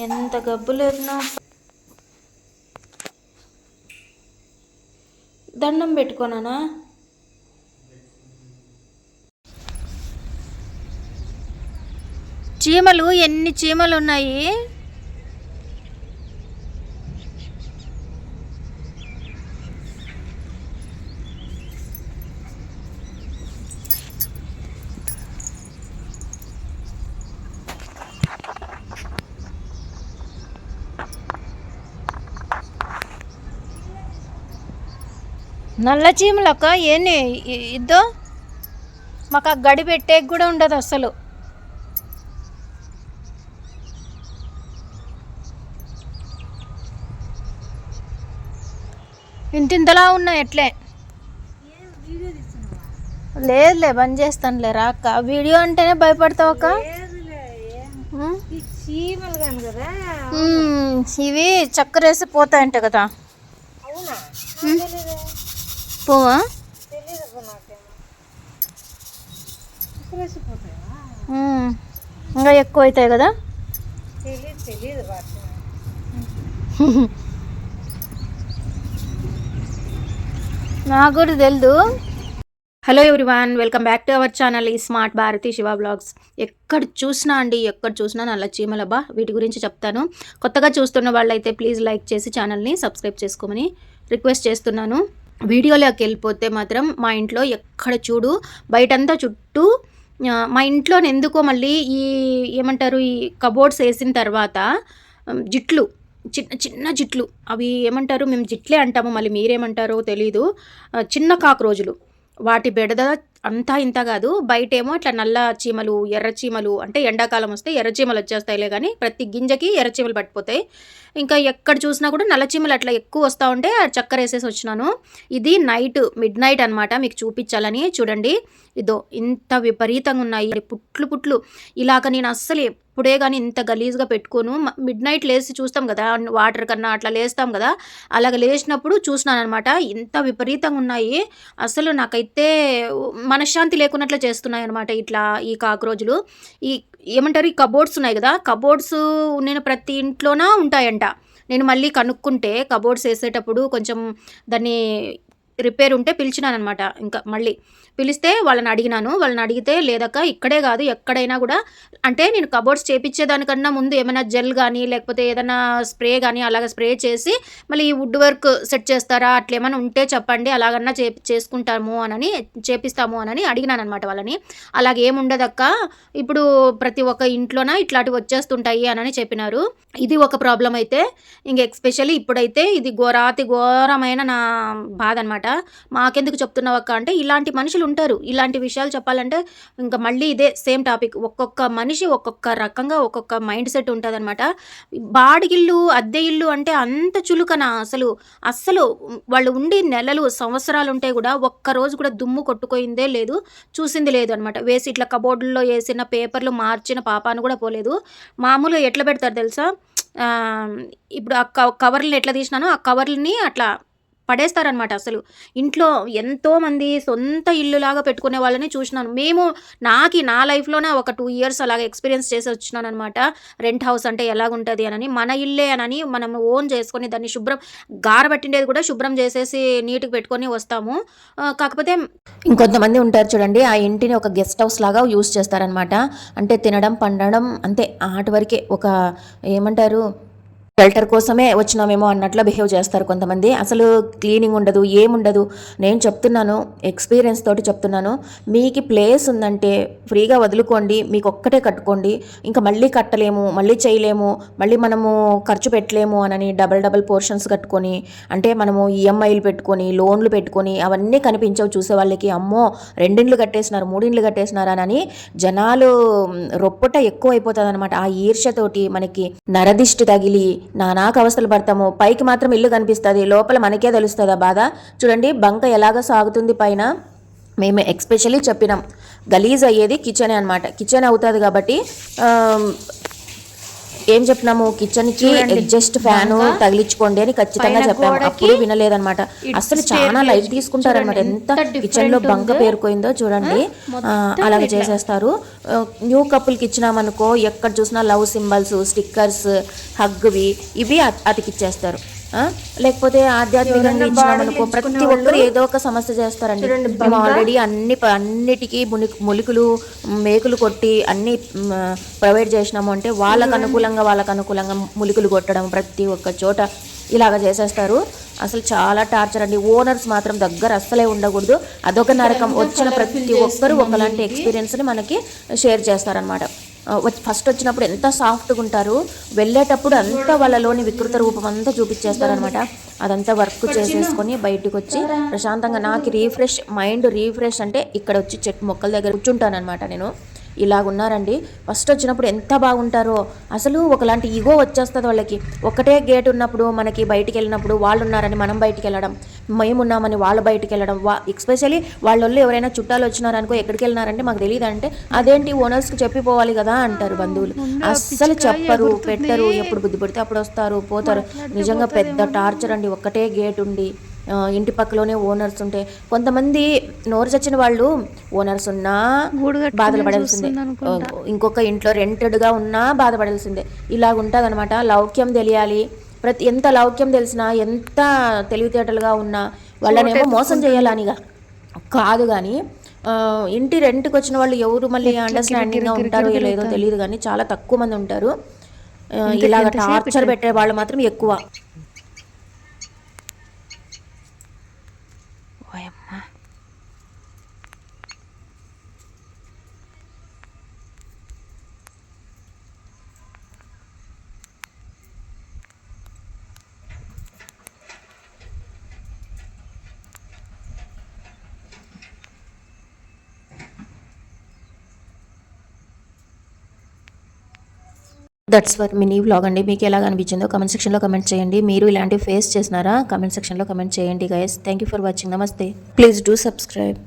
ఎంత గబ్బు లేదు నా. దండం పెట్టుకోనా? చీమలు ఎన్ని చీమలు ఉన్నాయి. నల్ల చీమలక్క ఏంటి ఇద్దో మాకు ఆ గడి పెట్టే కూడా ఉండదు అసలు. ఇంతింతలా ఉన్నాయి ఎట్లే. లేదులే బంద్ చేస్తానులే రాక్క. వీడియో అంటేనే భయపడతావు అక్క. ఇవి చక్కెర వేసి పోతాయంట కదా. పోవా? ఇంకా ఎక్కువ అవుతాయి కదా. నాకు కూడా తెలీదు. Hello everyone, welcome back to our channel ఈ స్మార్ట్ భారతి శివ బ్లాగ్స్. ఎక్కడ చూసినా నల్ల చీమలబ్బా. వీటి గురించి చెప్తాను. కొత్తగా చూస్తున్న వాళ్ళైతే ప్లీజ్ లైక్ చేసి ఛానల్ని సబ్స్క్రైబ్ చేసుకోమని రిక్వెస్ట్ చేస్తున్నాను. వీడియోలోకి వెళ్ళిపోతే మాత్రం మా ఇంట్లో ఎక్కడ చూడు బయటంతా చుట్టూ మా ఇంట్లో ఎందుకో మళ్ళీ ఈ ఏమంటారు ఈ కబోర్డ్స్ వేసిన తర్వాత జిట్లు చిన్న చిన్న జిట్లు అవి ఏమంటారు, మేము జిట్లే అంటాము, మళ్ళీ మీరేమంటారో తెలీదు. చిన్న కాక్రోజులు వాటి బెడద అంతా ఇంత కాదు. బయటేమో ఇట్లా నల్ల చీమలు ఎర్ర చీమలు, అంటే ఎండాకాలం వస్తే ఎర్ర చీమలు వచ్చేస్తాయిలే కానీ ప్రతి గింజకి ఎర్ర చీమలు పట్టిపోతాయి. ఇంకా ఎక్కడ చూసినా కూడా నల్ల చీమలు అట్లా ఎక్కువ వస్తూ ఉంటే చక్కెర వేసేసి వచ్చినాను. ఇది మిడ్ నైట్ అనమాట, మీకు చూపించాలని. చూడండి ఇదో ఇంత విపరీతంగా ఉన్నాయి పుట్లు. ఇలాగ నేను అస్సలు ఎప్పుడే కానీ ఇంత గలీజ్గా పెట్టుకోను. మిడ్ నైట్ లేచి చూస్తాం కదా, వాటర్ కన్నా అట్లా లేస్తాం కదా, అలాగ లేచినప్పుడు చూసినాను అనమాట. ఇంత విపరీతంగా ఉన్నాయి. అసలు నాకైతే మనశ్శాంతి లేకున్నట్లు చేస్తున్నాయి అనమాట ఇట్లా ఈ కాక్రోజులు. ఈ ఏమంటారు ఈ కబోర్డ్స్ ఉన్నాయి కదా, కబోర్డ్స్ నేను ప్రతి ఇంట్లోనా ఉంటాయంట. నేను మళ్ళీ కనుక్కుంటే కబోర్డ్స్ వేసేటప్పుడు కొంచెం దాన్ని రిపేర్ ఉంటే పిలిచినాను అనమాట. ఇంకా మళ్ళీ పిలిస్తే వాళ్ళని అడిగితే లేదక్క ఇక్కడే కాదు ఎక్కడైనా కూడా, అంటే నేను కబోర్డ్స్ చేపించేదానికన్నా ముందు ఏమైనా జెల్ కానీ లేకపోతే ఏదైనా స్ప్రే కానీ అలాగ స్ప్రే చేసి మళ్ళీ ఈ వుడ్ వర్క్ సెట్ చేస్తారా, అట్లా ఏమైనా ఉంటే చెప్పండి, అలాగన్నా చేపిస్తాము అని అడిగినాను అనమాట వాళ్ళని. అలాగే ఏముండదక్క, ఇప్పుడు ప్రతి ఒక్క ఇంట్లోన ఇట్లాంటివి వచ్చేస్తుంటాయి అని చెప్పినారు. ఇది ఒక ప్రాబ్లం అయితే. ఇంక ఎస్పెషల్లీ ఇప్పుడైతే ఇది ఘోరమైన నా బాధ అనమాట. మాకెందుకు చెప్తున్నావక్క అంటే ఇలాంటి మనుషులు ఉంటారు. ఇలాంటి విషయాలు చెప్పాలంటే ఇంకా మళ్ళీ ఇదే సేమ్ టాపిక్. ఒక్కొక్క మనిషి ఒక్కొక్క రకంగా ఒక్కొక్క మైండ్ సెట్ ఉంటుంది అనమాట. బాడిగిల్లు అద్దె ఇల్లు అంటే అంత చులుకన అస్సలు వాళ్ళు ఉండి నెలలు సంవత్సరాలు ఉంటే కూడా ఒక్కరోజు కూడా దుమ్ము కొట్టుకోయిందే లేదు, చూసింది లేదు అనమాట. వేసి ఇట్లా కబోర్డుల్లో వేసిన పేపర్లు మార్చిన పాపాను కూడా పోలేదు. మామూలుగా ఎట్లా పెడతారు తెలుసా, ఇప్పుడు ఆ కవర్లు ఎట్లా తీసినానో ఆ కవర్లని అట్లా పడేస్తారనమాట. అసలు ఇంట్లో ఎంతోమంది సొంత ఇల్లులాగా పెట్టుకునే వాళ్ళని చూసినాను. నా లైఫ్లోనే ఒక 2 years అలాగ ఎక్స్పీరియన్స్ చేసి వచ్చినాను అనమాట. రెంట్ హౌస్ అంటే ఎలాగుంటుంది అని. మన ఇల్లే అని మనం ఓన్ చేసుకొని దాన్ని గారబట్టిండేది కూడా శుభ్రం చేసేసి నీట్గా పెట్టుకొని వస్తాము. కాకపోతే ఇంకొంతమంది ఉంటారు చూడండి, ఆ ఇంటిని ఒక గెస్ట్ హౌస్ లాగా యూస్ చేస్తారనమాట. అంటే తినడం పండడం అంతే, ఆటి వరకే, ఒక ఏమంటారు షెల్టర్ కోసమే వచ్చినామేమో అన్నట్లు బిహేవ్ చేస్తారు కొంతమంది. అసలు క్లీనింగ్ ఉండదు, ఏముండదు. నేను చెప్తున్నాను, ఎక్స్పీరియన్స్ తోటి చెప్తున్నాను. మీకు ప్లేస్ ఉందంటే ఫ్రీగా వదులుకోండి, మీకు ఒక్కటే కట్టుకోండి. ఇంకా మళ్ళీ కట్టలేము, మళ్ళీ చేయలేము, మళ్ళీ మనము ఖర్చు పెట్టలేము అని డబల్ పోర్షన్స్ కట్టుకొని, అంటే మనము ఈఎంఐలు పెట్టుకొని లోన్లు పెట్టుకొని అవన్నీ కనిపించవు చూసే వాళ్ళకి. అమ్మో 2 ఇండ్లు కట్టేసినారు 3 ఇండ్లు కట్టేసినారు అని జనాలు రొప్పట ఎక్కువ అయిపోతుంది అనమాట. ఆ ఈర్ష్యతోటి మనకి నరదిష్టి తగిలి నానాక అవస్థలు పడతాము. పైకి మాత్రం ఇల్లు కనిపిస్తుంది, లోపల మనకే తెలుస్తుంది ఆ బాధ. చూడండి బంక ఎలాగ సాగుతుంది పైన. మేము ఎక్స్పెషల్లీ చెప్పినాం, గలీజ్ అయ్యేది కిచెనే అనమాట. కిచెన్ అవుతుంది కాబట్టి ఏం చెప్పినాము, కిచెన్ కి ఎగ్జాస్ట్ ఫ్యాన్ తగిలించుకోండి అని ఖచ్చితంగా చెప్పాము. అప్పుడు వినలేదన్నమాట. అసలు చాలా లైట్ తీసుకుంటారనమాట. ఎంత కిచెన్ లో బంక పేరుకోయిందో చూడండి. అలాగే చేసేస్తారు. న్యూ కపుల్ కి ఇచ్చినామనుకో ఎక్కడ చూసినా లవ్ సింబల్స్, స్టిక్కర్స్, హగ్వి ఇవి అతికిచ్చేస్తారు. లేకపోతే ఆధ్యాత్మికంగా ఇచ్చినామనుకో ప్రతి ఒక్కరు ఏదో ఒక సమస్య చేస్తారండి. మేము ఆల్రెడీ అన్నిటికీ ములికులు మేకులు కొట్టి అన్ని ప్రొవైడ్ చేసినాము అంటే వాళ్ళకు అనుకూలంగా ములికులు కొట్టడం ప్రతి ఒక్క చోట ఇలాగ చేసేస్తారు. అసలు చాలా టార్చర్ అండి. ఓనర్స్ మాత్రం దగ్గర అస్సలే ఉండకూడదు. అదొక నరకం. వచ్చిన ప్రతి ఒక్కరు ఒకలాంటి ఎక్స్పీరియన్స్ని మనకి షేర్ చేస్తారనమాట. ఫస్ట్ వచ్చినప్పుడు ఎంత సాఫ్ట్గా ఉంటారు, వెళ్ళేటప్పుడు అంతా వాళ్ళలోని వికృత రూపం అంతా చూపించేస్తారనమాట. అదంతా వర్క్ చేసేసుకొని బయటకు వచ్చి ప్రశాంతంగా నాకు మైండ్ రీఫ్రెష్ అంటే ఇక్కడ వచ్చి చెట్టు మొక్కల దగ్గర కూర్చుంటానమాట నేను. ఇలాగున్నారండి. ఫస్ట్ వచ్చినప్పుడు ఎంత బాగుంటారో, అసలు ఒకలాంటి ఈగో వచ్చేస్తుంది వాళ్ళకి. ఒకటే గేట్ ఉన్నప్పుడు మనకి బయటికి వెళ్ళినప్పుడు వాళ్ళు ఉన్నారని మనం బయటికి వెళ్ళడం, మేమున్నామని వాళ్ళు బయటికి వెళ్ళడం. ఎస్పెషల్లీ వాళ్ళు ఎవరైనా చుట్టాలు వచ్చినారనుకో ఎక్కడికి వెళ్ళినారంటే మాకు తెలియదు అంటే అదేంటి ఓనర్స్కి చెప్పిపోవాలి కదా అంటారు బంధువులు. అస్సలు చెప్పరు, పెట్టరు. ఎప్పుడు బుద్ధి పడితే అప్పుడు వస్తారు, పోతారు. నిజంగా పెద్ద టార్చర్ అండి. ఒక్కటే గేట్ ఉండి ఇంటి పక్కలోనే ఓనర్స్ ఉంటే, కొంతమంది నోరు చచ్చిన వాళ్ళు ఓనర్స్ ఉన్నా బాధలు పడాల్సిందే, ఇంకొక ఇంట్లో రెంటెడ్గా ఉన్నా బాధపడాల్సిందే. ఇలాగ ఉంటుంది అనమాట. లౌక్యం తెలియాలి. ఎంత లౌక్యం తెలిసినా, ఎంత తెలివితేటలుగా ఉన్నా వాళ్ళనేమో మోసం చేయాలనిగా కాదు. కానీ ఇంటి రెంట్కి వచ్చిన వాళ్ళు ఎవరు మళ్ళీ అండర్స్టాండింగ్గా ఉంటారో లేదో తెలియదు, కానీ చాలా తక్కువ మంది ఉంటారు. ఇలాగ టార్చర్ పెట్టే వాళ్ళు మాత్రం ఎక్కువ. దట్స్ ఫర్ మినీ వ్లాగ్ అండి. మీకు ఎలాగ అనిపించిందో కమెంట్ సెక్షన్లో కమెంట్ చేయండి. మీరు ఇలాంటివి ఫేస్ చేసినారా? కమెంట్ సెక్షన్లో కమెంట్ చేయండి guys. Thank you for watching. నమస్తే. Please do subscribe.